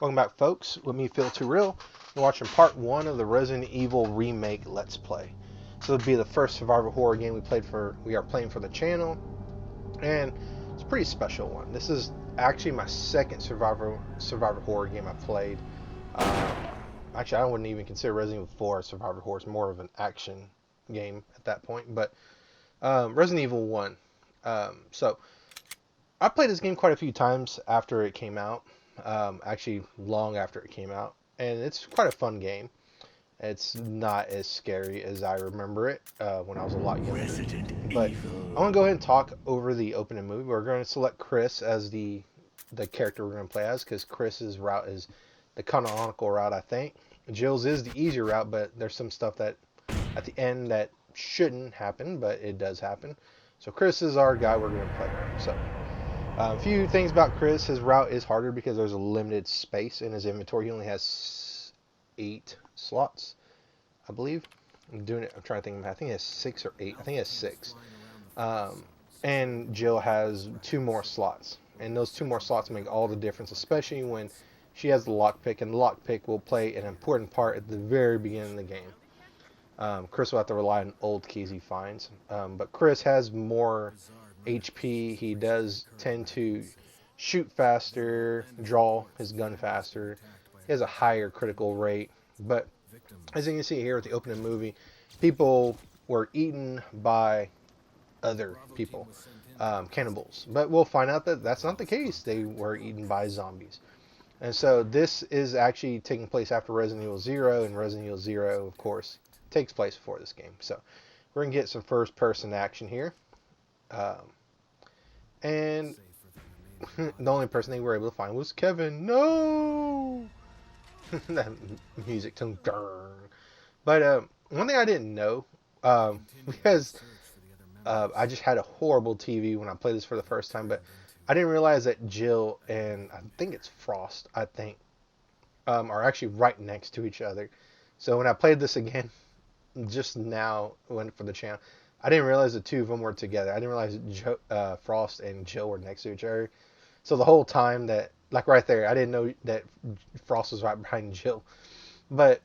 Welcome back, folks. With me, Feel Too Real. We're watching part 1 of the Resident Evil Remake Let's Play. So it'll be the first survival horror game we are playing for the channel, and it's a pretty special one. This is actually my second survival horror game I've played. Actually, I wouldn't even consider Resident Evil 4 a survival horror. It's more of an action game at that point. But Resident Evil 1. So I played this game quite a few times after it came out. Actually, long after it came out, and it's quite a fun game. It's not as scary as I remember it when I was a lot younger. But I want to go ahead and talk over the opening movie. We're going to select Chris as the character we're going to play as, because Chris's route is the canonical route, I think. Jill's is the easier route, but there's some stuff that at the end that shouldn't happen, but it does happen. So Chris is our guy we're going to play. So a few things about Chris. His route is harder because there's a limited space in his inventory. He only has 8 slots, I believe. I'm trying to think. I think he has 6 or 8. I think he has 6. And Jill has 2 more slots. And those 2 more slots make all the difference, especially when she has the lockpick. And the lockpick will play an important part at the very beginning of the game. Chris will have to rely on old keys he finds. But Chris has more HP. He does tend to shoot faster, draw his gun faster. He has a higher critical rate. But as you can see here with the opening movie, people were eaten by other people, cannibals. But we'll find out that that's not the case. They were eaten by zombies. And so this is actually taking place after Resident Evil 0, and Resident Evil 0, of course, takes place before this game. So we're going to get some first-person action here. And the only person they were able to find was Kevin. No! That music tone. But one thing I didn't know, because I just had a horrible TV when I played this for the first time, but I didn't realize that Jill and I think it's Frost, are actually right next to each other. So when I played this again, just now, for the channel, I didn't realize the 2 of them were together. I didn't realize that Frost and Jill were next to each other. So the whole time that, like right there, I didn't know that Frost was right behind Jill. But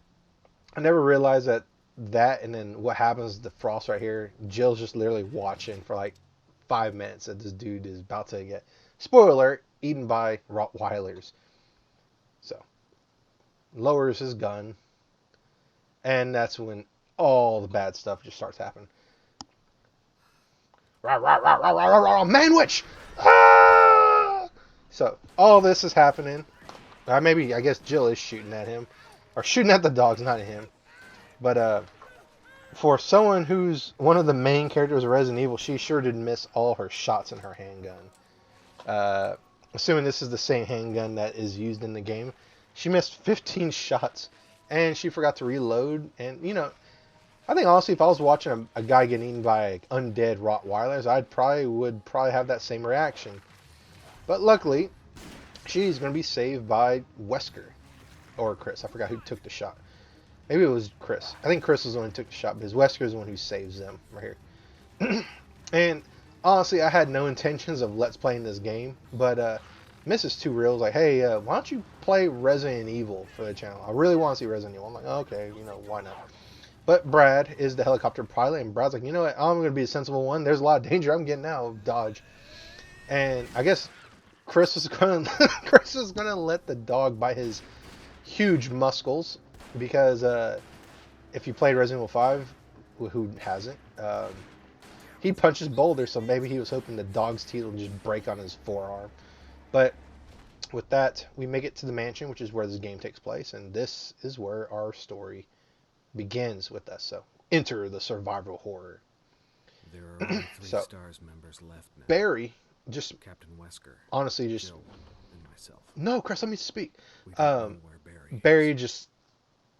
I never realized that and then what happens to Frost right here, Jill's just literally watching for like 5 minutes that this dude is about to get, spoiler alert, eaten by Rottweilers. So, lowers his gun, and that's when all the bad stuff just starts happening. Man-witch! Ah! So, all this is happening. I guess Jill is shooting at him. Or shooting at the dogs, not at him. But, for someone who's one of the main characters of Resident Evil, she sure did miss all her shots in her handgun. Assuming this is the same handgun that is used in the game, she missed 15 shots. And she forgot to reload. And, I think honestly, if I was watching a guy getting eaten by undead Rottweilers, would probably have that same reaction. But luckily, she's going to be saved by Wesker. Or Chris. I forgot who took the shot. Maybe it was Chris. I think Chris was the one who took the shot, because Wesker is the one who saves them right here. And honestly, I had no intentions of let's playing this game. But Mrs. Too Real was like, hey, why don't you play Resident Evil for the channel? I really want to see Resident Evil. I'm like, okay, why not? But Brad is the helicopter pilot, and Brad's like, you know what, I'm going to be a sensible one. There's a lot of danger I'm getting out of Dodge. And I guess Chris was going to let the dog bite his huge muscles, because if you played Resident Evil 5, who hasn't, he punches boulders, so maybe he was hoping the dog's teeth would just break on his forearm. But with that, we make it to the mansion, which is where this game takes place, and this is where our story begins with us. So enter the survival horror. There are only 3 stars members left now. Barry just Captain Wesker, honestly just Jill, and myself. No, Chris, let me speak. We don't know where Barry just,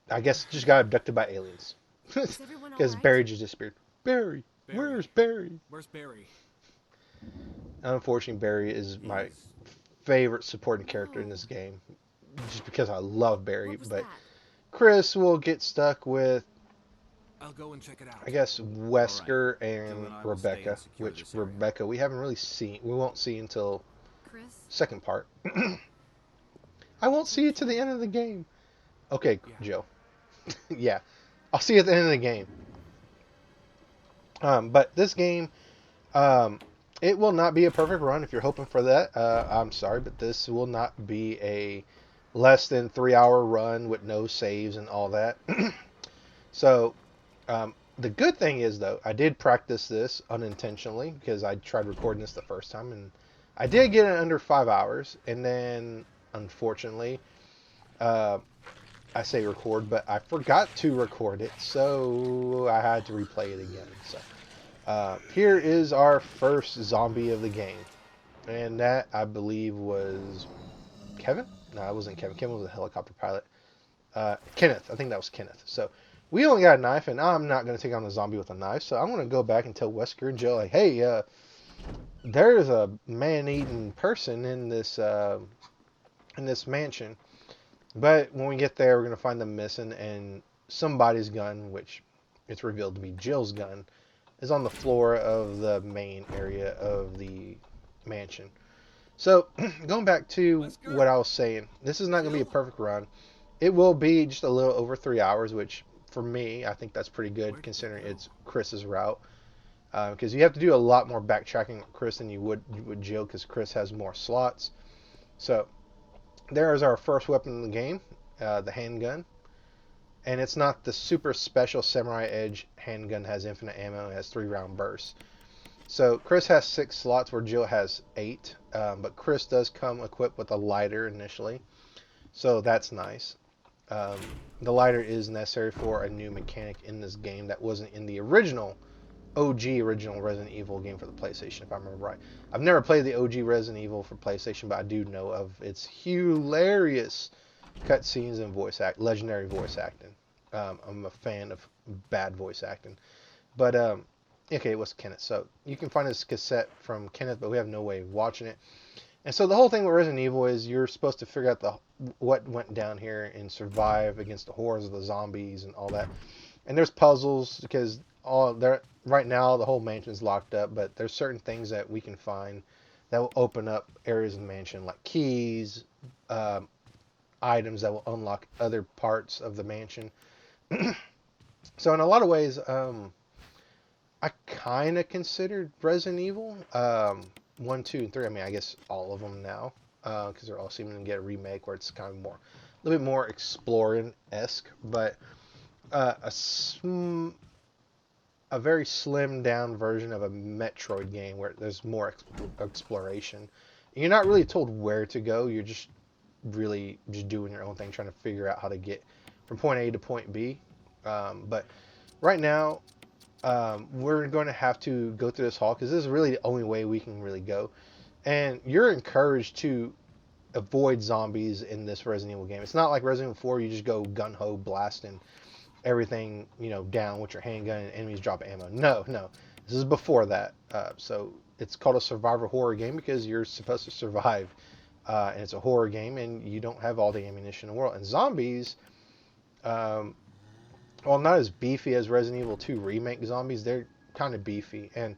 I guess, just got abducted by aliens. Because Barry just disappeared. Barry, where's Barry? Where's Barry? Unfortunately, Barry is my favorite supporting character in this game, just because I love Barry. But Chris will get stuck with, I'll go and check it out. I guess, Wesker and Rebecca, which Rebecca we haven't really seen. We won't see until second part. I won't see you to the end of the game. Okay, Yeah. Joe. Yeah, I'll see you at the end of the game. But this game, um, it will not be a perfect run if you're hoping for that. I'm sorry, but this will not be a less than 3 hour run with no saves and all that. So, the good thing is, though, I did practice this unintentionally because I tried recording this the first time and I did get it under 5 hours. And then, unfortunately, uh, I say record, but I forgot to record it, so I had to replay it again. So, here is our first zombie of the game. And that, I believe, was Kevin? No, it wasn't Kevin. Kevin was a helicopter pilot. Kenneth. I think that was Kenneth. So we only got a knife, and I'm not going to take on the zombie with a knife. So I'm going to go back and tell Wesker and Joe, like, hey, there's a man-eating person in this mansion. But when we get there, we're going to find them missing, and somebody's gun, which it's revealed to be Jill's gun, is on the floor of the main area of the mansion. So, going back to what I was saying, this is not going to be a perfect run. It will be just a little over 3 hours, which for me, I think that's pretty good considering it's Chris's route. Because you have to do a lot more backtracking with Chris than you would Jill, because Chris has more slots. So, there is our first weapon in the game, the handgun. And it's not the super special Samurai Edge handgun, has infinite ammo, it has 3 round bursts. So Chris has 6 slots where Jill has 8, but Chris does come equipped with a lighter initially, so that's nice. The lighter is necessary for a new mechanic in this game that wasn't in the original original Resident Evil game for the PlayStation, if I remember right. I've never played the OG Resident Evil for PlayStation, but I do know of its hilarious cutscenes and legendary voice acting. I'm a fan of bad voice acting, but okay, it was Kenneth. So you can find this cassette from Kenneth, but we have no way of watching it. And so the whole thing with Resident Evil is you're supposed to figure out what went down here and survive against the horrors of the zombies and all that. And there's puzzles because right now the whole mansion's locked up, but there's certain things that we can find that will open up areas of the mansion, like keys, items that will unlock other parts of the mansion. So in a lot of ways, I kind of considered Resident Evil 1, 2, and 3. I mean, I guess all of them now, because they're all seeming to get a remake where it's kind of a little bit more exploring-esque, but a very slimmed down version of a Metroid game where there's more exploration. You're not really told where to go. You're just really just doing your own thing, trying to figure out how to get from point A to point B. But right now, we're going to have to go through this hall because this is really the only way we can really go. And you're encouraged to avoid zombies in this Resident Evil game. It's not like Resident Evil 4, you just go gun-ho blasting everything, down with your handgun and enemies drop ammo. No. This is before that. So it's called a survivor horror game because you're supposed to survive. And it's a horror game and you don't have all the ammunition in the world. And zombies, well, not as beefy as Resident Evil 2 Remake zombies. They're kind of beefy. And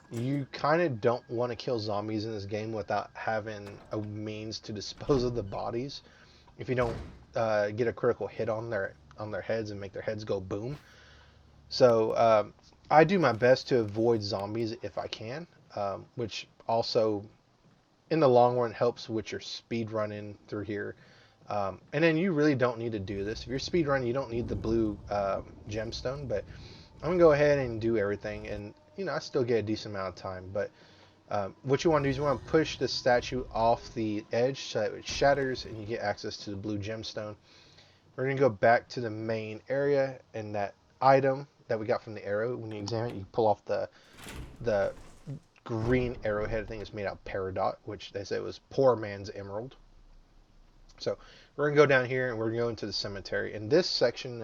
you kind of don't want to kill zombies in this game without having a means to dispose of the bodies. If you don't get a critical hit on their heads and make their heads go boom. So I do my best to avoid zombies if I can, which also in the long run helps with your speed running through here. And then you really don't need to do this. If you're speed running, you don't need the blue gemstone, but I'm going to go ahead and do everything. And, I still get a decent amount of time. But what you want to do is you want to push the statue off the edge so that it shatters and you get access to the blue gemstone. We're going to go back to the main area, and that item that we got from the arrow, when you examine it, you pull off the green arrowhead. I think it's made out of peridot, which they say was poor man's emerald. So we're going to go down here and we're going to go into the cemetery. And this section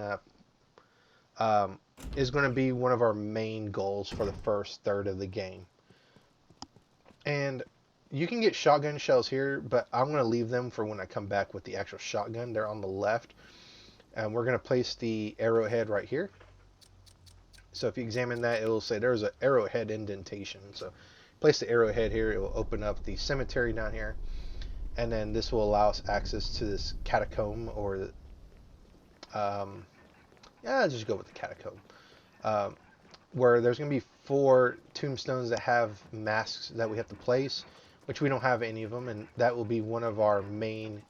is going to be one of our main goals for the first third of the game. And you can get shotgun shells here, but I'm going to leave them for when I come back with the actual shotgun. They're on the left. And we're going to place the arrowhead right here. So if you examine that, it will say there's an arrowhead indentation. So place the arrowhead here. It will open up the cemetery down here. and then this will allow us access to this catacomb, or yeah, just go with the catacomb, um, where there's going to be 4 tombstones that have masks that we have to place, which we don't have any of them, and that will be one of our main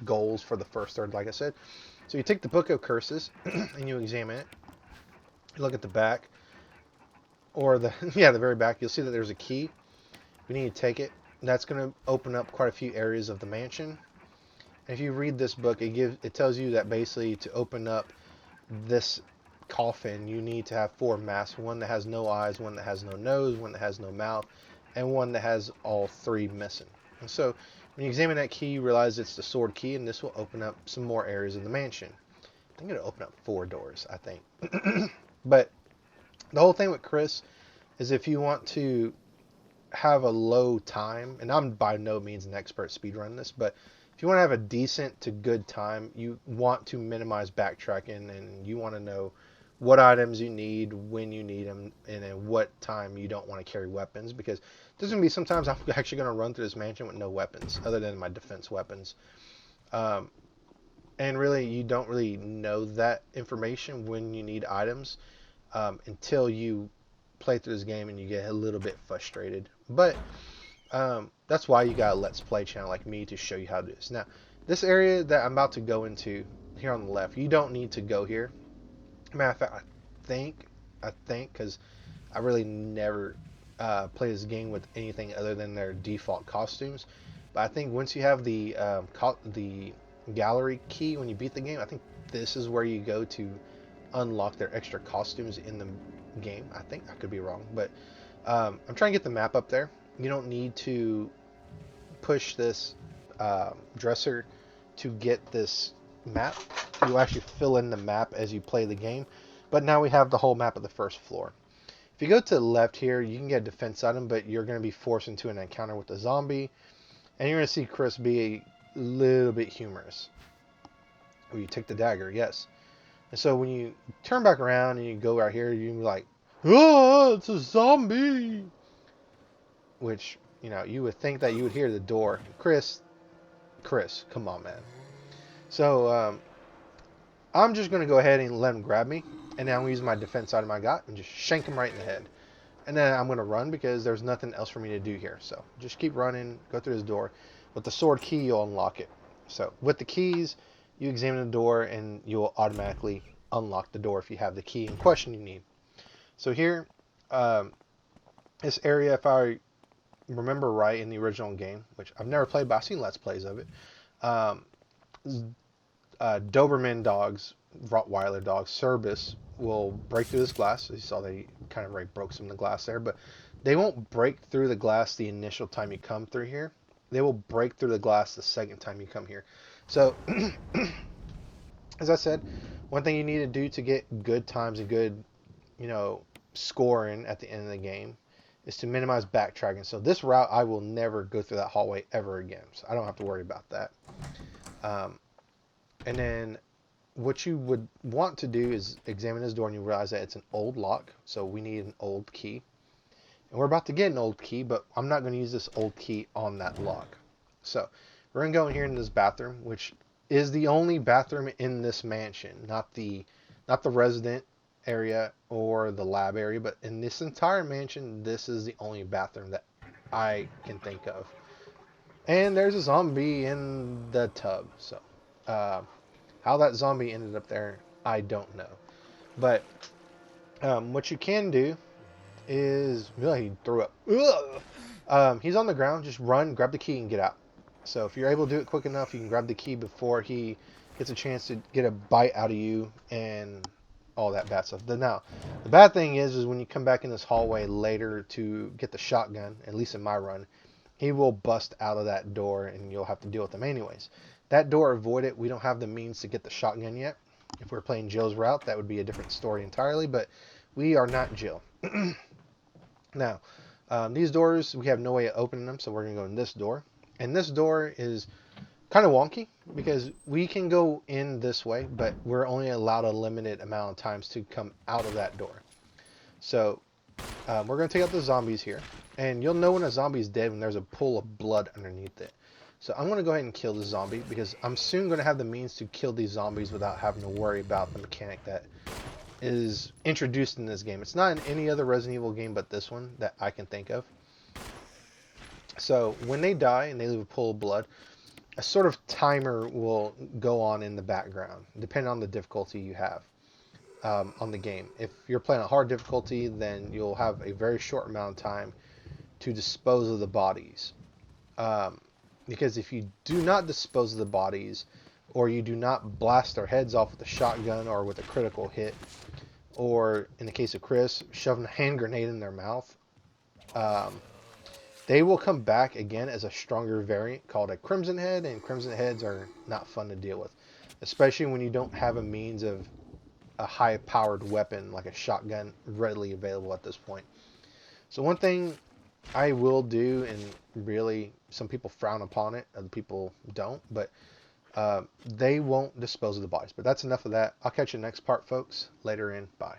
goals for the first third, like I said. So you take the Book of Curses and you examine it. You look at the back, or the yeah, the very back. You'll see that there's a key. We need to take it. That's going to open up quite a few areas of the mansion. And if you read this book, it tells you that basically to open up this coffin, you need to have 4 masks: one that has no eyes, one that has no nose, one that has no mouth, and one that has all 3 missing. And so when you examine that key, you realize it's the sword key, and this will open up some more areas of the mansion. I think it'll open up 4 doors, I think. But the whole thing with Chris is, if you want to have a low time, and I'm by no means an expert speedrun this, but if you want to have a decent to good time, you want to minimize backtracking, and you want to know what items you need, when you need them, and at what time you don't want to carry weapons, because there's going to be sometimes I'm actually going to run through this mansion with no weapons other than my defense weapons. And really, you don't really know that information when you need items until you play through this game and you get a little bit frustrated. But that's why you got a Let's Play channel like me to show you how to do this. Now, this area that I'm about to go into here on the left, you don't need to go here. Matter of fact, I think, because I really never play this game with anything other than their default costumes. But I think once you have the gallery key when you beat the game, I think this is where you go to unlock their extra costumes in the game. I think I could be wrong, but I'm trying to get the map up there. You don't need to push this dresser to get this map. You actually fill in the map as you play the game. But now we have the whole map of the first floor. If you go to the left here, you can get a defense item, but you're going to be forced into an encounter with a zombie, and you're going to see Chris be a little bit humorous. Oh, you take the dagger, yes. And so when you turn back around and you go right here, you're like, oh, it's a zombie. Which, you know, you would think that you would hear the door. Chris, come on, man. So I'm just going to go ahead and let him grab me. And now I'm going to use my defense item I got and just shank him right in the head. And then I'm going to run because there's nothing else for me to do here. So just keep running, go through this door. With the sword key, you'll unlock it. So with the keys, you examine the door and you'll automatically unlock the door if you have the key in question you need. So here, this area, if I remember right in the original game, which I've never played, but I've seen Let's Plays of it, Doberman dogs, Rottweiler dogs, Service, will break through this glass. You saw they kind of broke some of the glass there, but they won't break through the glass the initial time you come through here. They will break through the glass the second time you come here. So, as I said, one thing you need to do to get good times and good, you know, scoring at the end of the game is to minimize backtracking. So this route, I will never go through that hallway ever again. So I don't have to worry about that. And then what you would want to do is examine this door, and you realize that it's an old lock. So we need an old key. And we're about to get an old key, but I'm not going to use this old key on that lock. So we're going to go in here in this bathroom, which is the only bathroom in this mansion, not the resident area or the lab area, but in this entire mansion, this is the only bathroom that I can think of. And there's a zombie in the tub. So how that zombie ended up there, I don't know. But what you can do is, he threw up. He's on the ground. Just run, grab the key, and get out. So if you're able to do it quick enough, you can grab the key before he gets a chance to get a bite out of you and all that bad stuff. Now, the bad thing is when you come back in this hallway later to get the shotgun, at least in my run, he will bust out of that door and you'll have to deal with him anyways. That door, avoid it. We don't have the means to get the shotgun yet. If we're playing Jill's route, that would be a different story entirely, but we are not Jill. Now, these doors, we have no way of opening them, so we're going to go in this door. And this door is kind of wonky because we can go in this way, but we're only allowed a limited amount of times to come out of that door. So we're going to take out the zombies here. And you'll know when a zombie is dead when there's a pool of blood underneath it. So I'm going to go ahead and kill the zombie because I'm soon going to have the means to kill these zombies without having to worry about the mechanic that is introduced in this game. It's not in any other Resident Evil game but this one that I can think of. So when they die and they leave a pool of blood, a sort of timer will go on in the background, depending on the difficulty you have on the game. If you're playing a hard difficulty, then you'll have a very short amount of time to dispose of the bodies. Because if you do not dispose of the bodies, or you do not blast their heads off with a shotgun or with a critical hit, or in the case of Chris, shoving a hand grenade in their mouth, they will come back again as a stronger variant called a Crimson Head, and Crimson Heads are not fun to deal with, especially when you don't have a means of a high-powered weapon like a shotgun readily available at this point. So one thing I will do, and really some people frown upon it, other people don't, but they won't dispose of the bodies. But that's enough of that. I'll catch you next part, folks. Later in. Bye.